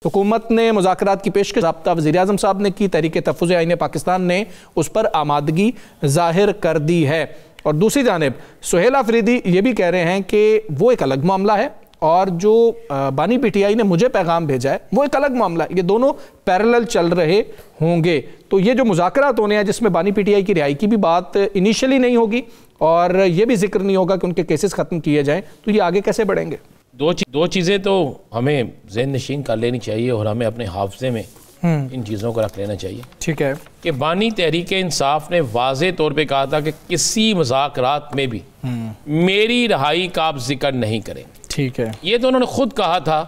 حکومت نے مذاکرات کی پیشکش ضابطہ وزیر اعظم صاحب نے کی، تحریک تحفظ آئین پاکستان نے اس پر آمادگی ظاہر کر دی ہے۔ اور دوسری جانب سہیل آفریدی یہ بھی کہہ رہے ہیں کہ وہ ایک الگ معاملہ ہے، اور جو بانی پی ٹی آئی نے مجھے پیغام بھیجا ہے وہ ایک الگ معاملہ ہے، یہ دونوں پیرلل چل رہے ہوں گے۔ تو یہ جو مذاکرات ہونے ہیں جس میں بانی پی ٹی آئی کی رہائی کی بھی بات انیشلی نہیں ہوگی اور یہ بھی ذکر نہیں ہوگا کہ ان کے کیسز ختم کیے جائیں، تو یہ آگے کیسے بڑھیں گے؟ دو چیزیں تو ہمیں ذہن نشین کر لینی چاہیے اور ہمیں اپنے حافظے میں ان چیزوں کو رکھ لینا چاہیے۔ ٹھیک ہے کہ بانی تحریک انصاف نے واضح طور پہ کہا تھا کہ کسی مذاکرات میں بھی میری رہائی کا آپ ذکر نہیں کریں۔ ٹھیک ہے، یہ تو انہوں نے خود کہا تھا،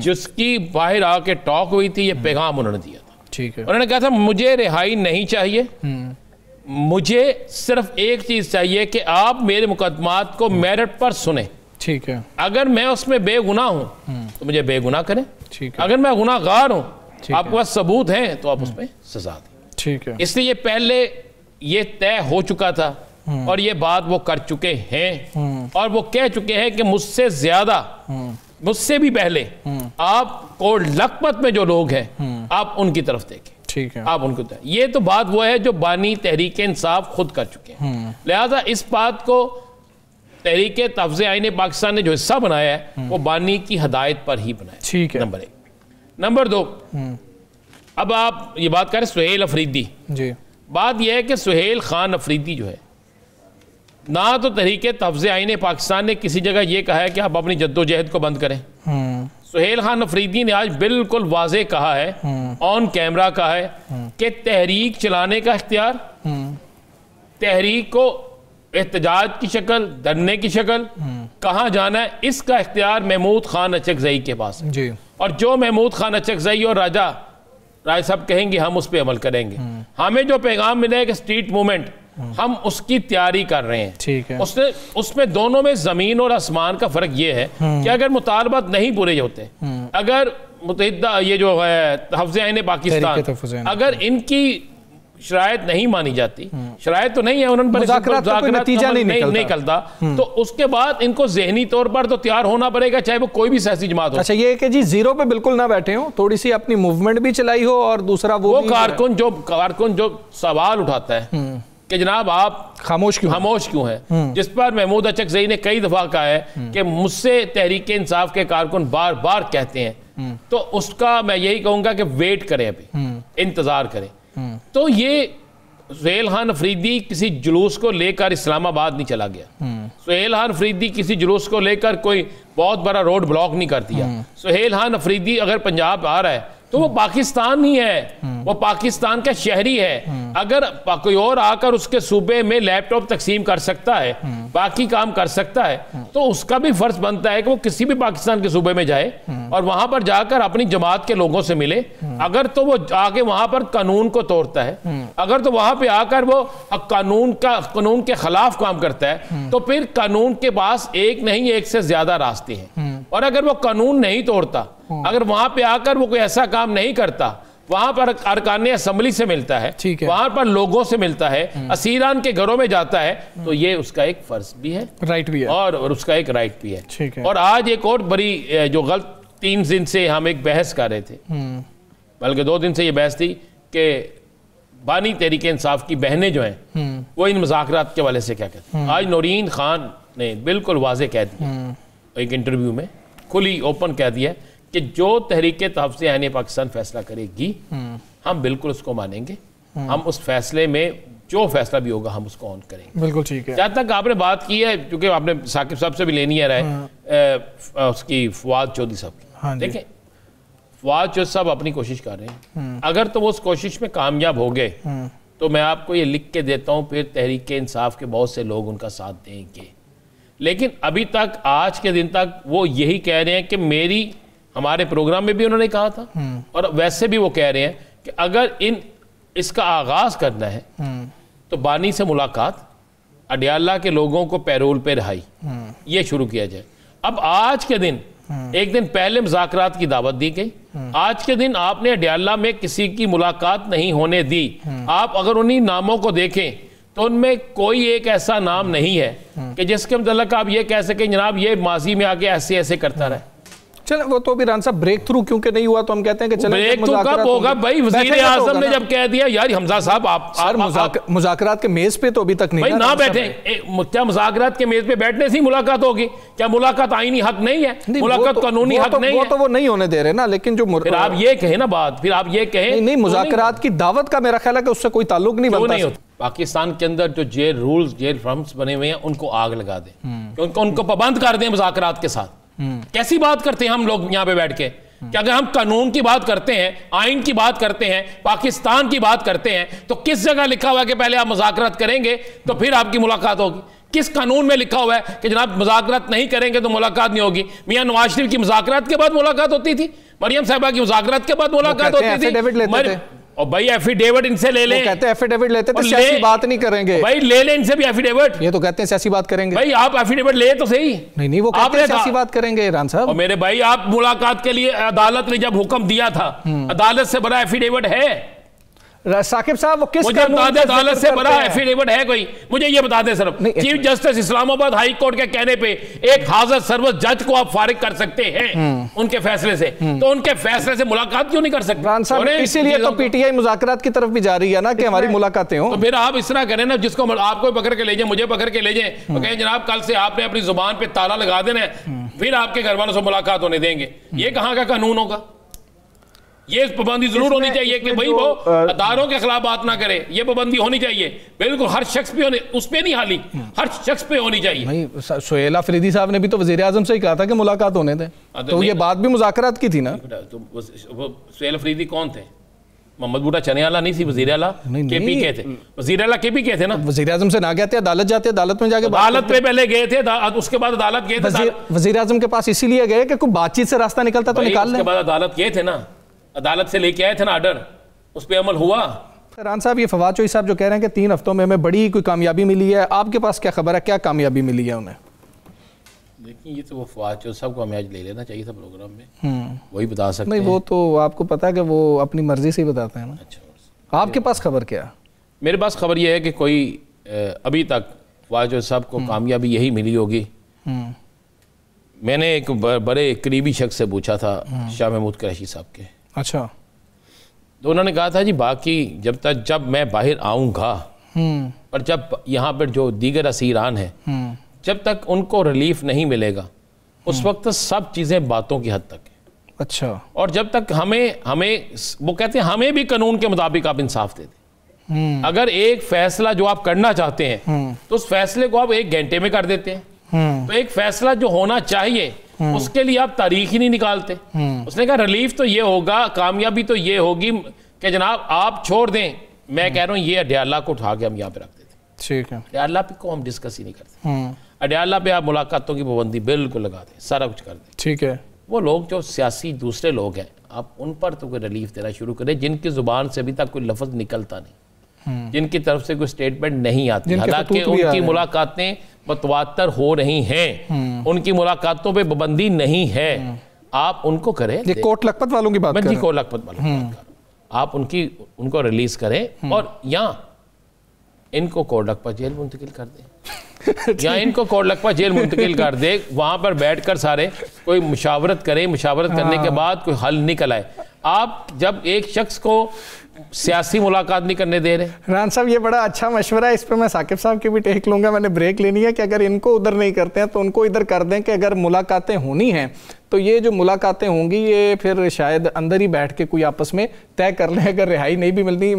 جس کی باہر آ کے ٹاک ہوئی تھی، یہ پیغام انہوں نے دیا تھا۔ ٹھیک ہے، انہوں نے کہا تھا مجھے رہائی نہیں چاہیے، مجھے صرف ایک چیز چاہیے کہ آپ میرے مقدمات کو میرٹ پر سنیں۔ ٹھیک ہے، اگر میں اس میں بے گناہ ہوں تو مجھے بے گناہ کریں، ٹھیک ہے، اگر میں گناہ گار ہوں آپ کے پاس ثبوت ہیں تو آپ اس میں سزا دیں۔ ٹھیک ہے، اس لیے پہلے یہ طے ہو چکا تھا اور یہ بات وہ کر چکے ہیں اور وہ کہہ چکے ہیں کہ مجھ سے زیادہ، مجھ سے بھی پہلے آپ کو لکھپت میں جو لوگ ہیں آپ ان کی طرف دیکھیں۔ ٹھیک ہے، آپ ان کو یہ تو بات وہ ہے جو بانی تحریک انصاف خود کر چکے ہیں، لہذا اس بات کو تحریک تحفظ آئین پاکستان نے جو حصہ بنایا ہے وہ بانی کی ہدایت پر ہی بنایا ہے۔ ٹھیک ہے، نمبر 1۔ نمبر 2، اب آپ یہ بات کریں سہیل آفریدی، جی بات یہ ہے کہ سہیل خان آفریدی جو ہے، نہ تو تحریک تحفظ آئین پاکستان نے کسی جگہ یہ کہا ہے کہ آپ اپنی جدوجہد کو بند کریں۔ سہیل خان آفریدی نے آج بالکل واضح کہا ہے، آن کیمرہ کہا ہے کہ تحریک چلانے کا اختیار، تحریک کو احتجاج کی شکل، دھرنے کی شکل، کہاں جانا ہے، اس کا اختیار محمود خان اچکزئی کے پاس ہے۔ جی، اور جو محمود خان اچکزئی اور راجہ صاحب کہیں گے ہم اس پہ عمل کریں گے۔ ہمیں جو پیغام ملے کہ اسٹریٹ موومنٹ، ہم اس کی تیاری کر رہے ہیں۔ ٹھیک ہے، اس میں دونوں میں زمین اور آسمان کا فرق یہ ہے کہ اگر مطالبات نہیں پورے ہوتے، اگر متحدہ یہ جو ہے تحفظ آئین پاکستان، اگر ان کی شرائط نہیں مانی جاتی، شرائط تو نہیں ہے، انہوں نے مذاکرات کا کوئی نتیجہ نہیں نکلتا، تو اس کے بعد ان کو ذہنی طور پر تو تیار ہونا پڑے گا، چاہے وہ کوئی بھی سیاسی جماعت ہو۔ اچھا یہ کہ جی زیرو پہ بالکل نہ بیٹھے ہوں، تھوڑی سی اپنی موومنٹ بھی چلائی ہو، اور دوسرا وہ کارکن جو سوال اٹھاتا ہے کہ جناب آپ خاموش کیوں ہیں، جس پر محمود اچکزئی نے کئی دفعہ کہا ہے کہ مجھ سے تحریک انصاف کے کارکن بار بار کہتے ہیں، تو اس کا میں یہی کہوں گا کہ ویٹ کریں، ابھی انتظار کریں۔ تو یہ سہیل خان آفریدی کسی جلوس کو لے کر اسلام آباد نہیں چلا گیا، سہیل خان آفریدی کسی جلوس کو لے کر کوئی بہت بڑا روڈ بلاک نہیں کر دیا۔ سہیل خان آفریدی اگر پنجاب آ رہا ہے تو وہ پاکستان ہی ہے، وہ پاکستان کا شہری ہے۔ اگر کوئی اور آ کر اس کے صوبے میں لیپ ٹاپ تقسیم کر سکتا ہے، باقی کام کر سکتا ہے، تو اس کا بھی فرض بنتا ہے کہ وہ کسی بھی پاکستان کے صوبے میں جائے اور وہاں پر جا کر اپنی جماعت کے لوگوں سے ملے۔ اگر تو وہ آگے وہاں پر قانون کو توڑتا ہے، اگر تو وہاں پہ آ کر وہ قانون کے خلاف کام کرتا ہے، تو پھر قانون کے پاس ایک نہیں ایک سے زیادہ راستے ہیں۔ اور اگر وہ قانون نہیں توڑتا، اگر وہاں پہ آ کر وہ کوئی ایسا کام نہیں کرتا، وہاں پر ارکان اسمبلی سے ملتا ہے، وہاں پر لوگوں سے ملتا ہے، اسیران کے گھروں میں جاتا ہے، تو یہ اس کا ایک فرض بھی ہے، رائٹ بھی ہے، اور اس کا ایک رائٹ بھی ہے۔ اور آج ایک اور بڑی جو غلط 3 دن سے ہم ایک بحث کر رہے تھے، بلکہ 2 دن سے یہ بحث تھی کہ بانی تحریک انصاف کی بہنیں جو ہیں وہ ان مذاکرات کے والے سے کیا کہتے ہیں۔ آج نورین خان نے بالکل واضح کہہ دیا ایک انٹرویو میں، کھلی اوپن کہہ دیا کہ جو تحریک تحفظ آئین پاکستان فیصلہ کرے گی ہم بالکل اس کو مانیں گے، ہم اس فیصلے میں جو فیصلہ بھی ہوگا ہم اس کو آن کریں گے۔ بالکل ٹھیک ہے۔ جہاں تک آپ نے بات کی ہے، چونکہ آپ نے ثاقب صاحب سے بھی لینی ہے رائے اس کی فواد چودھری صاحب کی، دیکھیں فواد چودھری صاحب اپنی کوشش کر رہے ہیں، اگر تو وہ اس کوشش میں کامیاب ہو گئے تو میں آپ کو یہ لکھ کے دیتا ہوں پھر تحریک انصاف کے بہت سے لوگ ان کا ساتھ دیں گے۔ لیکن ابھی تک آج کے دن تک وہ یہی کہہ رہے ہیں کہ ہمارے پروگرام میں بھی انہوں نے کہا تھا اور ویسے بھی وہ کہہ رہے ہیں کہ اگر اس کا آغاز کرنا ہے تو بانی سے ملاقات، اڈیالہ کے لوگوں کو پیرول پہ رہائی، یہ شروع کیا جائے۔ اب آج کے دن ایک دن پہلے مذاکرات کی دعوت دی گئی، آج کے دن آپ نے اڈیالہ میں کسی کی ملاقات نہیں ہونے دی۔ آپ اگر انہی ناموں کو دیکھیں تو ان میں کوئی ایک ایسا نام نہیں ہے کہ جس کے متعلق آپ یہ کہہ سکیں جناب یہ ماضی میں آگے ایسے ایسے کرتا رہے۔ چلیں وہ تو ابھی ران صاحب بریک تھرو کیونکہ نہیں ہوا تو ہم کہتے ہیں کہ چلیں بریک تھرو کب ہوگا بھائی؟ وزیر اعظم نے جب کہہ دیا یار حمزہ صاحب آپ مذاکرات کے میز پہ تو ابھی تک نہیں نہ بیٹھیں. کیا مذاکرات کے میز پہ بیٹھنے سے ملاقات ہوگی؟ کیا ملاقات آئینی حق نہیں ہے؟ ملاقات قانونی حق نہیں ہے؟ وہ تو وہ نہیں ہونے دے رہے نا. لیکن جو پھر آپ یہ کہیں نا بات، پھر آپ یہ کہیں نہیں مذاکرات کی دعوت کا میرا خیال ہے کہ اس سے کوئی تعلق نہیں بنتا. پاکستان کے اندر جو جیل رولز جیل فرمز بنے ہوئے ہیں ان کو آگ لگا دیں، ان کو پابند کر دیں مذاکرات کے ساتھ. کیسی بات کرتے ہیں ہم لوگ یہاں پہ بیٹھ کے کہ اگر ہم قانون کی بات کرتے ہیں، آئین کی بات کرتے ہیں، پاکستان کی بات کرتے ہیں، تو کس جگہ لکھا ہوا ہے کہ پہلے آپ مذاکرات کریں گے تو پھر آپ کی ملاقات ہوگی؟ کس قانون میں لکھا ہوا ہے کہ جناب مذاکرات نہیں کریں گے تو ملاقات نہیں ہوگی؟ میاں نواز شریف کی مذاکرات کے بعد ملاقات ہوتی تھی، مریم صاحبہ کی مذاکرات کے بعد ملاقات ہوتی تھی. اور بھائی ایفیڈیوٹ ان سے لے لیں. کہتے ہیں ایفیڈیوٹ لیتے تھے سیاسی بات نہیں کریں گے. بھائی لے لیں ان سے بھی ایفیڈیوٹ. یہ تو کہتے ہیں سیاسی بات کریں گے. بھائی آپ ایفیڈیوٹ لے تو صحیح. نہیں وہ کہتے ہیں سیاسی بات کریں گے ران صاحب. اور میرے بھائی آپ ملاقات کے لیے عدالت نے جب حکم دیا تھا، عدالت سے بڑا ایفیڈیوٹ ہے؟ ثاقب صاحب وہ کس مجھے بتا دیں عدالت سے بڑا ایفیڈیوٹ ہے کوئی؟ مجھے یہ بتا دیں صرف. چیف جسٹس اسلام آباد ہائی کورٹ کے کہنے پہ ایک حاضر سروس جج کو آپ فارغ کر سکتے ہیں ان کے فیصلے سے، تو ان کے فیصلے سے ملاقات کیوں نہیں کر سکتے؟ ران صاحب اسی لیے تو پی ٹی آئی مذاکرات کی طرف بھی جا رہی ہے نا کہ ہماری ملاقاتیں ہوں. تو پھر آپ اس طرح کریں نا، جس کو آپ کو پکڑ کے لے جائیں، مجھے پکڑ کے لے جائیں، تو کہیں جناب کل سے آپ نے اپنی زبان پہ تالا لگا دینا ہے، پھر آپ کے گھر والوں سے ملاقات ہونے دیں گے. یہ کہاں کا قانون ہوگا؟ یہ پابندی ضرور ہونی چاہیے کہ بھائی وہ اداروں کے خلاف بات نہ کرے. یہ پابندی ہونی چاہیے بالکل ہر شخص پہ، اس پہ نہیں حالی، ہر شخص پہ ہونی چاہیے. سہیل افریدی صاحب نے بھی تو وزیر اعظم سے ہی کہا تھا کہ ملاقات ہونے دیں، تو یہ بات بھی مذاکرات کی تھی نا. سہیل افریدی کون تھے؟ محمد بوٹا چنے والا نہیں تھی، وزیر اعلیٰ کے پی کے تھے. وزیر اعلیٰ کے پی کے تھے نا. وزیر اعظم سے نہ گئے تھے، عدالت جاتے، عدالت میں جا کے عدالت پہ پہلے گئے تھے، اس کے بعد عدالت گئے تھے. وزیر اعظم کے پاس اسی لیے گئے کہ کوئی بات چیت سے راستہ نکلتا تو نکال لیں. اس کے بعد عدالت گئے تھے نا، عدالت سے لے کے آئے تھے نا آرڈر، اس پہ عمل ہوا. ران صاحب یہ فواد چوہی صاحب جو کہہ رہے ہیں کہ 3 ہفتوں میں ہمیں بڑی کوئی کامیابی ملی ہے، آپ کے پاس کیا خبر ہے، کیا کامیابی ملی ہے انہیں؟ دیکھیں یہ تو وہ فواد چوہی صاحب کو ہمیں آج لے لینا چاہیے تھا پروگرام میں، وہی بتا سکتے ہیں. نہیں وہ تو آپ کو پتا ہے کہ وہ اپنی مرضی سے ہی بتاتے ہیں نا. اچھا آپ کے پاس خبر کیا؟ میرے پاس خبر یہ ہے کہ کوئی ابھی تک فواد چوہی صاحب کو کامیابی یہی ملی ہوگی. میں نے ایک بڑے قریبی شخص سے پوچھا تھا، شاہ محمود قریشی صاحب کے. اچھا. تو انہوں نے کہا تھا جی باقی جب میں باہر آؤں گا اور جب یہاں پر جو دیگر اسیران ہیں جب تک ان کو ریلیف نہیں ملے گا اس وقت سب چیزیں باتوں کی حد تک ہیں. اچھا. اور جب تک ہمیں وہ کہتے ہیں ہمیں بھی قانون کے مطابق آپ انصاف دے دیں. اگر ایک فیصلہ جو آپ کرنا چاہتے ہیں تو اس فیصلے کو آپ 1 گھنٹے میں کر دیتے ہیں، تو ایک فیصلہ جو ہونا چاہیے اس کے لیے آپ تاریخ ہی نہیں نکالتے. اس نے کہا ریلیف تو یہ ہوگا، کامیابی تو یہ ہوگی کہ جناب آپ چھوڑ دیں. میں کہہ رہا ہوں یہ اڈیالہ کو اٹھا کے ہم یہاں پہ رکھ دیتے ہیں. ٹھیک ہے. اڈیالہ پہ کو ہم ڈسکس ہی نہیں کرتے. اڈیالہ پہ آپ ملاقاتوں کی پابندی بالکل لگا دیں، سارا کچھ کر دیں. ٹھیک ہے. وہ لوگ جو سیاسی دوسرے لوگ ہیں آپ ان پر تو کوئی ریلیف دینا شروع کریں جن کی زبان سے ابھی تک کوئی لفظ نکلتا نہیں، جن کی طرف سے کوئی سٹیٹمنٹ نہیں آتی، حالانکہ ان کی ملاقاتیں متواتر ہو رہی ہیں، ان کی ملاقاتوں پہ پابندی نہیں ہے. آپ ان کو کریں. یہ کوٹ لکھپت والوں کی بات کریں. کوٹ لکھپت والوں کی بات کریں. آپ ان کو ریلیز کریں اور یہاں ان کو کوٹ لکھپت جیل منتقل کر دیں، یا ان کو کوٹ لکھپت جیل منتقل کر دے، وہاں پر بیٹھ کر سارے کوئی مشاورت کریں، مشاورت کرنے کے بعد کوئی حل نکل آئے. آپ جب ایک شخص کو سیاسی ملاقات نہیں کرنے دے رہے. ران صاحب یہ بڑا اچھا مشورہ ہے، اس پہ میں ثاقب صاحب کی بھی ٹیک لوں گا. میں نے بریک لینی ہے کہ اگر ان کو ادھر نہیں کرتے ہیں تو ان کو ادھر کر دیں کہ اگر ملاقاتیں ہونی ہیں تو یہ جو ملاقاتیں ہوں گی یہ پھر شاید اندر ہی بیٹھ کے کوئی آپس میں طے کر لیں اگر رہائی نہیں بھی ملتی.